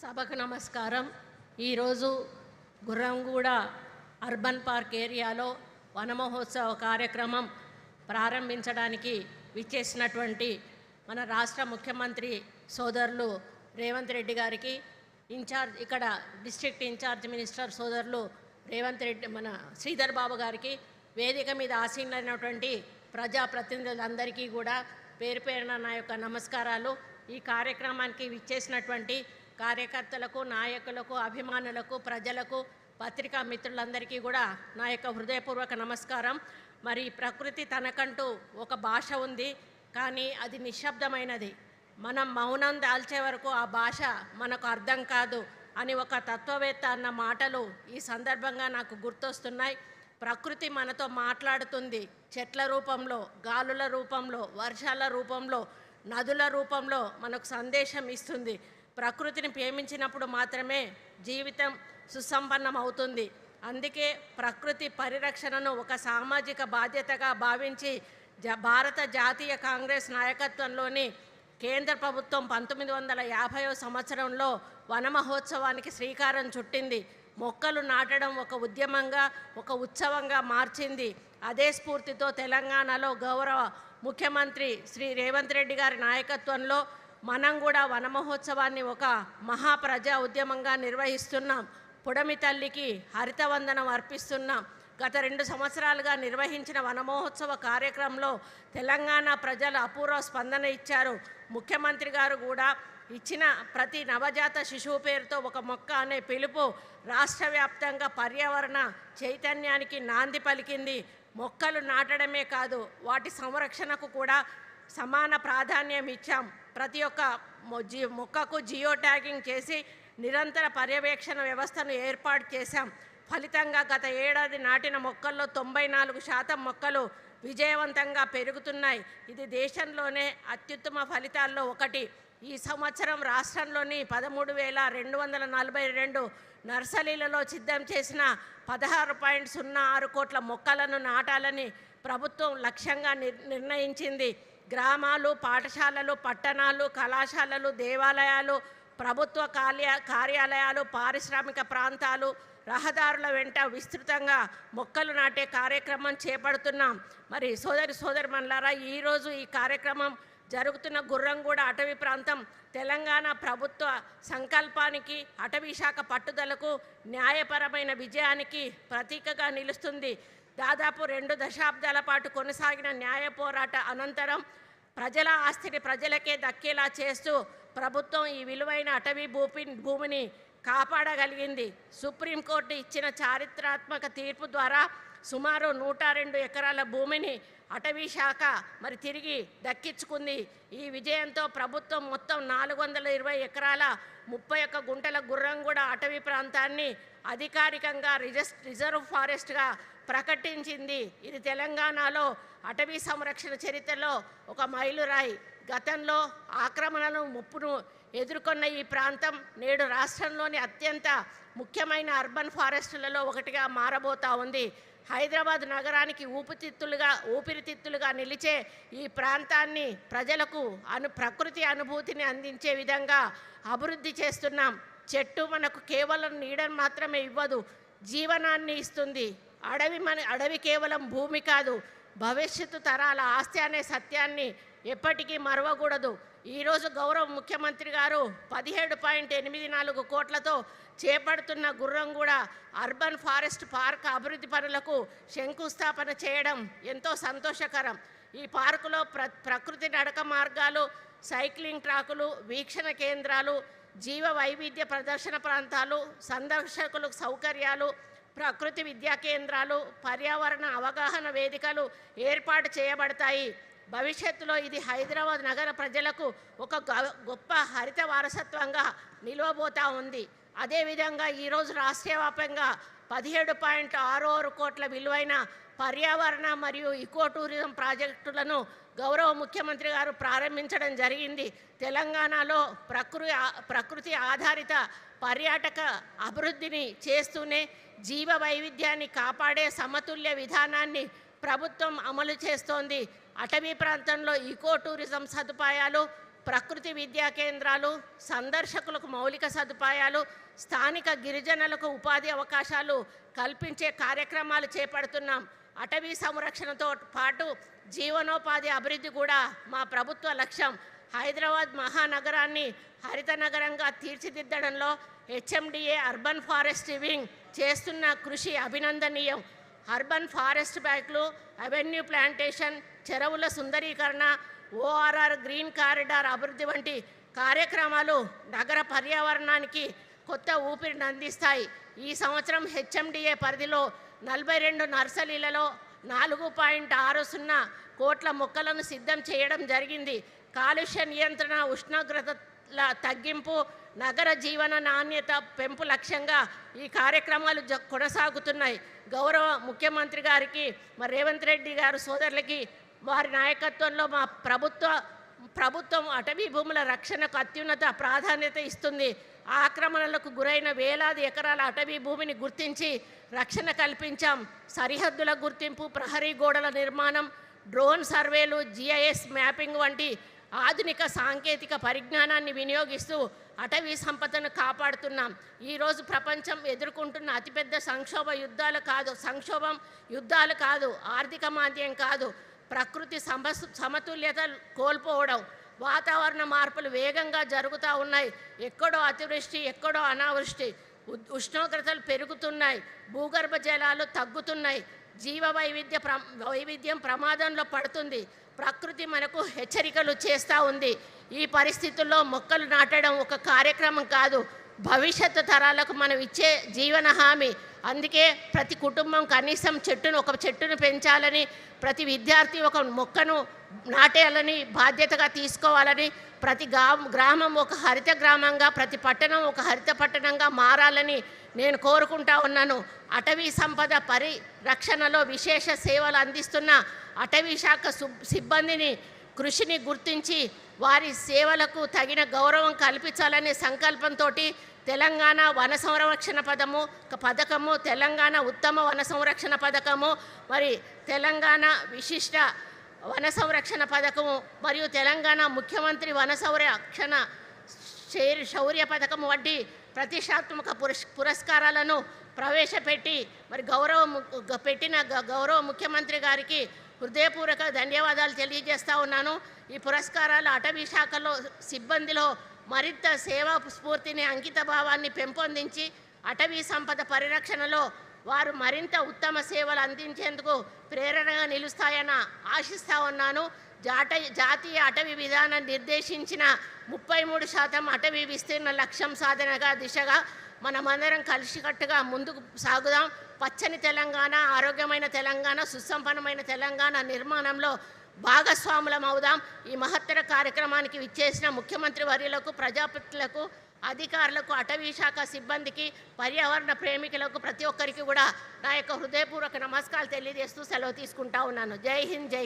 సభకు నమస్కారం. ఈరోజు గుర్రంగూడ అర్బన్ పార్క్ ఏరియాలో వన మహోత్సవ కార్యక్రమం ప్రారంభించడానికి విచ్చేసినటువంటి మన రాష్ట్ర ముఖ్యమంత్రి సోదరులు రేవంత్ రెడ్డి గారికి, ఇక్కడ డిస్ట్రిక్ట్ ఇన్ఛార్జ్ మినిస్టర్ సోదరులు రేవంత్ రెడ్డి మన శ్రీధర్ బాబు గారికి, వేదిక మీద ఆసీనులైనటువంటి ప్రజాప్రతినిధులందరికీ కూడా పేరు పేరున నా యొక్క నమస్కారాలు. ఈ కార్యక్రమానికి విచ్చేసినటువంటి కార్యకర్తలకు, నాయకులకు, అభిమానులకు, ప్రజలకు, పత్రికా మిత్రులందరికీ కూడా నా యొక్క హృదయపూర్వక నమస్కారం. మరి ప్రకృతి తనకంటూ ఒక భాష ఉంది, కానీ అది నిశ్శబ్దమైనది. మనం మౌనం దాల్చే వరకు ఆ భాష మనకు అర్థం కాదు అని ఒక తత్వవేత్త అన్న మాటలు ఈ సందర్భంగా నాకు గుర్తొస్తున్నాయి. ప్రకృతి మనతో మాట్లాడుతుంది. చెట్ల రూపంలో, గాలుల రూపంలో, వర్షాల రూపంలో, నదుల రూపంలో మనకు సందేశం ఇస్తుంది. ప్రకృతిని ప్రేమించినప్పుడు మాత్రమే జీవితం సుసంపన్నం అవుతుంది. అందుకే ప్రకృతి పరిరక్షణను ఒక సామాజిక బాధ్యతగా భావించి భారత జాతీయ కాంగ్రెస్ నాయకత్వంలోని కేంద్ర ప్రభుత్వం 1950వ సంవత్సరంలో వన మహోత్సవానికి శ్రీకారం చుట్టింది. మొక్కలు నాటడం ఒక ఉద్యమంగా, ఒక ఉత్సవంగా మార్చింది. అదే స్ఫూర్తితో తెలంగాణలో గౌరవ ముఖ్యమంత్రి శ్రీ రేవంత్ రెడ్డి గారి నాయకత్వంలో మనం కూడా వన మహోత్సవాన్ని ఒక మహాప్రజా ఉద్యమంగా నిర్వహిస్తున్నాం. పుడమి తల్లికి హరితవందనం అర్పిస్తున్నాం. గత 2 సంవత్సరాలుగా నిర్వహించిన వన మహోత్సవ కార్యక్రమంలో తెలంగాణ ప్రజలు అపూర్వ స్పందన ఇచ్చారు. ముఖ్యమంత్రి గారు కూడా ఇచ్చిన ప్రతి నవజాత శిశువు పేరుతో ఒక మొక్క అనే పిలుపు రాష్ట్ర వ్యాప్తంగా పర్యావరణ చైతన్యానికి నాంది పలికింది. మొక్కలు నాటడమే కాదు, వాటి సంరక్షణకు కూడా సమాన ప్రాధాన్యం ఇచ్చాం. ప్రతి ఒక్క మొక్కకు జియో ట్యాగింగ్ చేసి నిరంతర పర్యవేక్షణ వ్యవస్థను ఏర్పాటు చేశాం. ఫలితంగా గత ఏడాది నాటిన మొక్కల్లో 94% మొక్కలు విజయవంతంగా పెరుగుతున్నాయి. ఇది దేశంలోనే అత్యుత్తమ ఫలితాల్లో ఒకటి. ఈ సంవత్సరం రాష్ట్రంలోని 13,242 నర్సరీలలో సిద్ధం చేసిన 16.06 కోట్ల మొక్కలను నాటాలని ప్రభుత్వం లక్ష్యంగా నిర్ణయించింది. గ్రామాలు, పాఠశాలలు, పట్టణాలు, కళాశాలలు, దేవాలయాలు, ప్రభుత్వ కార్యాలయాలు, పారిశ్రామిక ప్రాంతాలు, రహదారుల వెంట విస్తృతంగా మొక్కలు నాటే కార్యక్రమం చేపడుతున్నాం. మరి సోదరిమణులారా, ఈరోజు ఈ కార్యక్రమం జరుగుతున్న గుర్రంగూడ అటవీ ప్రాంతం తెలంగాణ ప్రభుత్వ సంకల్పానికి, అటవీ శాఖ పట్టుదలకు, న్యాయపరమైన విజయానికి ప్రతీకగా నిలుస్తుంది. దాదాపు 2 దశాబ్దాల పాటు కొనసాగిన న్యాయ పోరాట అనంతరం ప్రజల ఆస్తిని ప్రజలకే దక్కేలా చేస్తూ ప్రభుత్వం ఈ విలువైన అటవీ భూమిని కాపాడగలిగింది. సుప్రీంకోర్టు ఇచ్చిన చారిత్రాత్మక తీర్పు ద్వారా సుమారు 102 ఎకరాల భూమిని అటవీ శాఖ తిరిగి దక్కించుకుంది. ఈ విజయంతో ప్రభుత్వం మొత్తం 420 ఎకరాల 31 గుంటల గుర్రంగూడ అటవీ ప్రాంతాన్ని అధికారికంగా రిజర్వ్ ఫారెస్ట్గా ప్రకటించింది. ఇది తెలంగాణలో అటవీ సంరక్షణ చరిత్రలో ఒక మైలురాయి. గతంలో ఆక్రమణలను, ముప్పును ఎదుర్కొన్న ఈ ప్రాంతం నేడు రాష్ట్రంలోని అత్యంత ముఖ్యమైన అర్బన్ ఫారెస్టులలో ఒకటిగా మారబోతా ఉంది. హైదరాబాద్ నగరానికి ఊపిరితిత్తులుగా నిలిచే ఈ ప్రాంతాన్ని ప్రజలకు ప్రకృతి అనుభూతిని అందించే విధంగా అభివృద్ధి చేస్తున్నాం. చెట్టు మనకు కేవలం నీడను మాత్రమే ఇవ్వదు, జీవనాన్ని ఇస్తుంది. అడవి కేవలం భూమి కాదు, భవిష్యత్తు తరాల ఆస్తి అనే సత్యాన్ని ఎప్పటికీ మరవకూడదు. ఈరోజు గౌరవ ముఖ్యమంత్రి గారు 17.84 కోట్లతో చేపడుతున్న గుర్రంగూడ అర్బన్ ఫారెస్ట్ పార్క్ అభివృద్ధి పనులకు శంకుస్థాపన చేయడం ఎంతో సంతోషకరం. ఈ పార్కులో ప్రకృతి నడక మార్గాలు, సైక్లింగ్ ట్రాకులు, వీక్షణ కేంద్రాలు, జీవ వైవిధ్య ప్రదర్శన ప్రాంతాలు, సందర్శకులకు సౌకర్యాలు, ప్రకృతి విద్యా కేంద్రాలు, పర్యావరణ అవగాహన వేదికలు ఏర్పాటు చేయబడతాయి. భవిష్యత్తులో ఇది హైదరాబాద్ నగర ప్రజలకు ఒక గొప్ప హరిత వారసత్వంగా నిలవబోతా ఉంది. అదేవిధంగా ఈరోజు రాష్ట్రవ్యాప్తంగా 17.66 కోట్ల విలువైన పర్యావరణ మరియు ఇకో టూరిజం ప్రాజెక్టులను గౌరవ ముఖ్యమంత్రి గారు ప్రారంభించడం జరిగింది. తెలంగాణలో ప్రకృతి ఆధారిత పర్యాటక అభివృద్ధిని చేస్తూనే జీవ వైవిధ్యాన్ని కాపాడే సమతుల్య విధానాన్ని ప్రభుత్వం అమలు చేస్తోంది. అటవీ ప్రాంతంలో ఇకో టూరిజం సదుపాయాలు, ప్రకృతి విద్యా కేంద్రాలు, సందర్శకులకు మౌలిక సదుపాయాలు, స్థానిక గిరిజనులకు ఉపాధి అవకాశాలు కల్పించే కార్యక్రమాలు చేపడుతున్నాం. అటవీ సంరక్షణతో పాటు జీవనోపాధి అభివృద్ధి కూడా మా ప్రభుత్వ లక్ష్యం. హైదరాబాద్ మహానగరాన్ని హరిత నగరంగా తీర్చిదిద్దడంలో హెచ్ఎండిఏ అర్బన్ ఫారెస్ట్ వింగ్ చేస్తున్న కృషి అభినందనీయం. అర్బన్ ఫారెస్ట్ బ్యాక్లు, అవెన్యూ ప్లాంటేషన్, చెరువుల సుందరీకరణ, ఓఆర్ఆర్ గ్రీన్ కారిడార్ అభివృద్ధి వంటి కార్యక్రమాలు నగర పర్యావరణానికి కొత్త ఊపిరిని అందిస్తాయి. ఈ సంవత్సరం హెచ్ఎండిఏ పరిధిలో 42 నర్సరీలలో 4.60 కోట్ల మొక్కలను సిద్ధం చేయడం జరిగింది. కాలుష్య నియంత్రణ, ఉష్ణోగ్రతల తగ్గింపు, నగర జీవన నాణ్యత పెంపు లక్ష్యంగా ఈ కార్యక్రమాలు కొనసాగుతున్నాయి. గౌరవ ముఖ్యమంత్రి గారికి, మరి రేవంత్ రెడ్డి గారు సోదరులకి వారి నాయకత్వంలో మా ప్రభుత్వం అటవీ భూముల రక్షణకు అత్యున్నత ప్రాధాన్యత ఇస్తుంది. ఆక్రమణలకు గురైన వేలాది ఎకరాల అటవీ భూమిని గుర్తించి రక్షణ కల్పించాం. సరిహద్దుల గుర్తింపు, ప్రహరీ గోడల నిర్మాణం, డ్రోన్ సర్వేలు, జిఐఎస్ మ్యాపింగ్ వంటి ఆధునిక సాంకేతిక పరిజ్ఞానాన్ని వినియోగిస్తూ అటవీ సంపదను కాపాడుతున్నాం. ఈరోజు ప్రపంచం ఎదుర్కొంటున్న అతిపెద్ద సంక్షోభం యుద్ధాలు కాదు, ఆర్థిక మాంద్యం కాదు, ప్రకృతి సమతుల్యత కోల్పోవడం. వాతావరణ మార్పులు వేగంగా జరుగుతూ ఉన్నాయి. ఎక్కడో అతివృష్టి, ఎక్కడో అనావృష్టి, ఉష్ణోగ్రతలు పెరుగుతున్నాయి, భూగర్భ జలాలు తగ్గుతున్నాయి, జీవ వైవిధ్యం ప్రమాదంలో పడుతుంది. ప్రకృతి మనకు హెచ్చరికలు చేస్తూ ఉంది. ఈ పరిస్థితుల్లో మొక్కలు నాటడం ఒక కార్యక్రమం కాదు, భవిష్యత్తు తరాలకు మనం ఇచ్చే జీవన హామీ. అందుకే ప్రతి కుటుంబం కనీసం ఒక చెట్టును పెంచాలని, ప్రతి విద్యార్థి ఒక మొక్కను నాటేయాలని బాధ్యతగా తీసుకోవాలని, ప్రతి గ్రామం ఒక హరిత గ్రామంగా, ప్రతి పట్టణం ఒక హరిత పట్టణంగా మారాలని నేను కోరుకుంటా ఉన్నాను. అటవీ సంపద పరిరక్షణలో విశేష సేవలు అందిస్తున్న అటవీ శాఖ సిబ్బందిని కృషిని గుర్తించి వారి సేవలకు తగిన గౌరవం కల్పించాలనే సంకల్పంతో తెలంగాణ వన సంరక్షణ పథకము, తెలంగాణ ఉత్తమ వన సంరక్షణ పథకము, మరి తెలంగాణ విశిష్ట వన సంరక్షణ పథకము, మరియు తెలంగాణ ముఖ్యమంత్రి వన సంరక్షణ శౌర్య పథకం వంటి ప్రతిష్టాత్మక పురస్కారాలను ప్రవేశపెట్టి మరి గౌరవ ముఖ్యమంత్రి గారికి హృదయపూర్వక ధన్యవాదాలు తెలియజేస్తూ ఉన్నాను. ఈ పురస్కారాలు అటవీ శాఖలో సిబ్బందిలో మరింత సేవా స్ఫూర్తిని, అంకిత భావాన్ని పెంపొందించి అటవీ సంపద పరిరక్షణలో వారు మరింత ఉత్తమ సేవలు అందించేందుకు ప్రేరణగా నిలుస్తాయని ఆశిస్తూ ఉన్నాను. జాతీయ అటవీ విధానం నిర్దేశించిన 33% అటవీ విస్తీర్ణ లక్ష్యం సాధనగా దిశగా మనమందరం కలిసికట్టుగా ముందుకు సాగుదాం. పచ్చని తెలంగాణ, ఆరోగ్యమైన తెలంగాణ, సుసంపన్నమైన తెలంగాణ నిర్మాణంలో భాగస్వాములం అవుదాం. ఈ మహత్తర కార్యక్రమానికి విచ్చేసిన ముఖ్యమంత్రి వర్యులకు, ప్రజాప్రతినిధులకు, అధికారులకు, అటవీ శాఖ సిబ్బందికి, పర్యావరణ ప్రేమికులకు ప్రతి ఒక్కరికి కూడా నా యొక్క హృదయపూర్వక నమస్కారాలు తెలియజేస్తూ సెలవు తీసుకుంటా ఉన్నాను. జై హింద్, జై